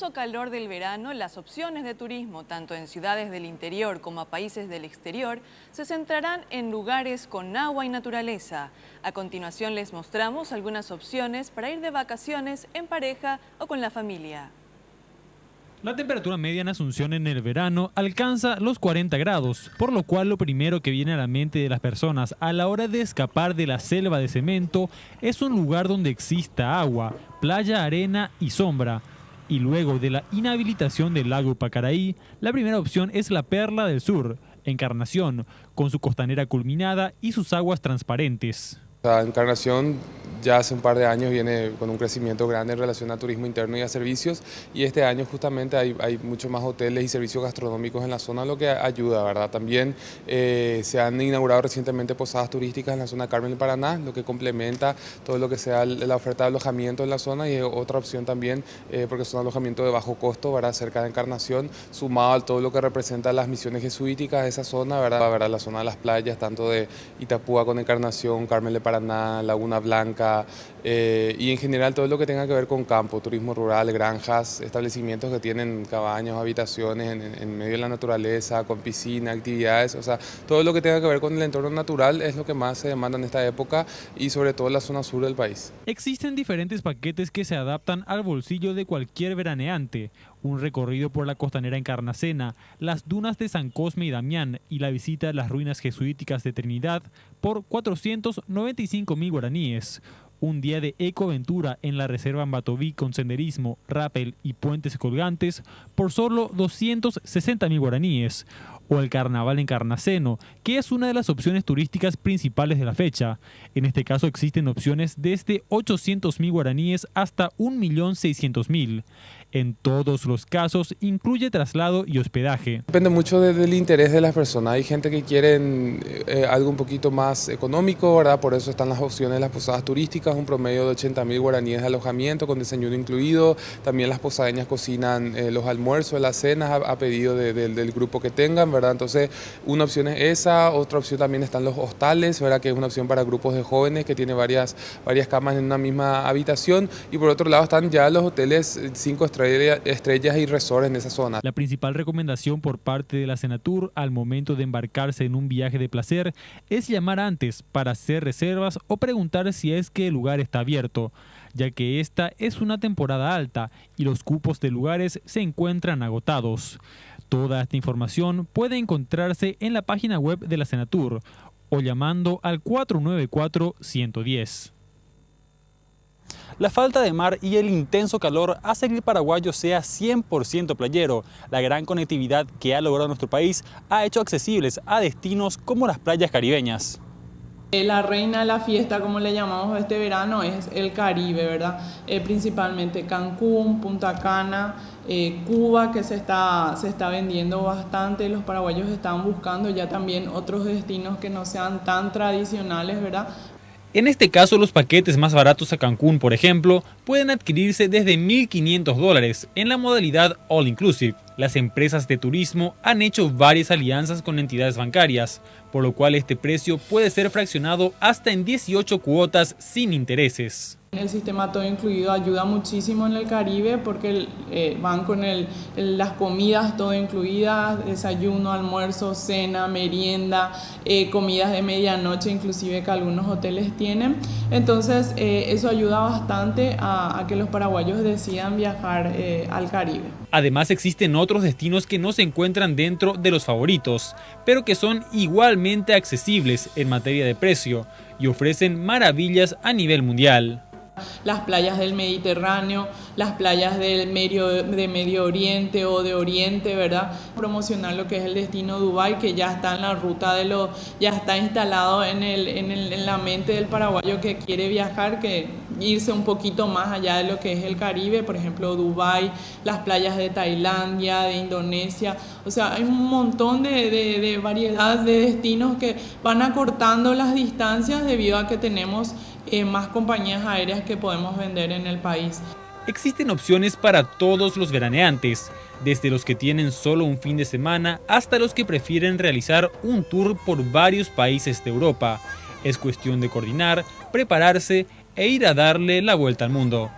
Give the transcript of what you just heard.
intenso calor del verano, las opciones de turismo, tanto en ciudades del interior como a países del exterior, se centrarán en lugares con agua y naturaleza. A continuación les mostramos algunas opciones para ir de vacaciones en pareja o con la familia. La temperatura media en Asunción en el verano alcanza los 40 grados, por lo cual lo primero que viene a la mente de las personas a la hora de escapar de la selva de cemento es un lugar donde exista agua, playa, arena y sombra. Y luego de la inhabilitación del lago Pacaraí, la primera opción es la Perla del Sur, Encarnación, con su costanera culminada y sus aguas transparentes. Encarnación ya hace un par de años viene con un crecimiento grande en relación a turismo interno y a servicios, y este año justamente hay muchos más hoteles y servicios gastronómicos en la zona, lo que ayuda, ¿verdad? También se han inaugurado recientemente posadas turísticas en la zona Carmen del Paraná, lo que complementa todo lo que sea la oferta de alojamiento en la zona, y otra opción también, porque son alojamientos de bajo costo, ¿verdad? Cerca de Encarnación, sumado a todo lo que representa las misiones jesuíticas de esa zona, ¿verdad? La zona de las playas, tanto de Itapúa con Encarnación, Carmen del Paraná, Laguna Blanca, y en general todo lo que tenga que ver con campo, turismo rural, granjas, establecimientos que tienen cabañas, habitaciones en medio de la naturaleza, con piscina, actividades, o sea, todo lo que tenga que ver con el entorno natural es lo que más se demanda en esta época, y sobre todo en la zona sur del país. Existen diferentes paquetes que se adaptan al bolsillo de cualquier veraneante. Un recorrido por la costanera Encarnacena, las dunas de San Cosme y Damián y la visita a las ruinas jesuíticas de Trinidad por 495.000 guaraníes. Un día de ecoaventura en la reserva Ambatoví con senderismo, rappel y puentes colgantes por solo 260.000 guaraníes. O el carnaval encarnaceno, que es una de las opciones turísticas principales de la fecha. En este caso existen opciones desde 800.000 guaraníes hasta 1.600.000. En todos los casos incluye traslado y hospedaje. Depende mucho del interés de las personas. Hay gente que quiere algo un poquito más económico, ¿verdad? Por eso están las opciones de las posadas turísticas, un promedio de 80.000 guaraníes de alojamiento con desayuno incluido. También las posadeñas cocinan los almuerzos, las cenas a pedido del grupo que tengan, ¿verdad? Entonces, una opción es esa. Otra opción también están los hostales, ¿verdad? Que es una opción para grupos de jóvenes que tiene varias camas en una misma habitación. Y por otro lado están ya los hoteles 5 estrellas y resorts en esa zona. La principal recomendación por parte de la Senatur al momento de embarcarse en un viaje de placer es llamar antes para hacer reservas o preguntar si es que el lugar está abierto, ya que esta es una temporada alta y los cupos de lugares se encuentran agotados. Toda esta información puede encontrarse en la página web de la Senatur o llamando al 494-110. La falta de mar y el intenso calor hace que el paraguayo sea 100% playero. La gran conectividad que ha logrado nuestro país ha hecho accesibles a destinos como las playas caribeñas. La reina de la fiesta, como le llamamos este verano, es el Caribe, ¿verdad? Principalmente Cancún, Punta Cana, Cuba, que se está vendiendo bastante. Los paraguayos están buscando ya también otros destinos que no sean tan tradicionales, ¿verdad? En este caso, los paquetes más baratos a Cancún, por ejemplo, pueden adquirirse desde $1.500 en la modalidad All Inclusive. Las empresas de turismo han hecho varias alianzas con entidades bancarias, por lo cual este precio puede ser fraccionado hasta en 18 cuotas sin intereses. El sistema todo incluido ayuda muchísimo en el Caribe porque van con las comidas todo incluidas, desayuno, almuerzo, cena, merienda, comidas de medianoche inclusive que algunos hoteles tienen. Entonces eso ayuda bastante a que los paraguayos decidan viajar al Caribe. Además existen otros destinos que no se encuentran dentro de los favoritos, pero que son igualmente accesibles en materia de precio y ofrecen maravillas a nivel mundial. Las playas del Mediterráneo, las playas de Medio Oriente o de Oriente, ¿verdad? Promocionar lo que es el destino Dubái, que ya está en la ruta ya está instalado en la mente del paraguayo que quiere viajar, que irse un poquito más allá de lo que es el Caribe, por ejemplo Dubái, las playas de Tailandia, de Indonesia, o sea, hay un montón de variedad de destinos que van acortando las distancias debido a que tenemos más compañías aéreas que podemos vender en el país. Existen opciones para todos los veraneantes, desde los que tienen solo un fin de semana hasta los que prefieren realizar un tour por varios países de Europa. Es cuestión de coordinar, prepararse e ir a darle la vuelta al mundo.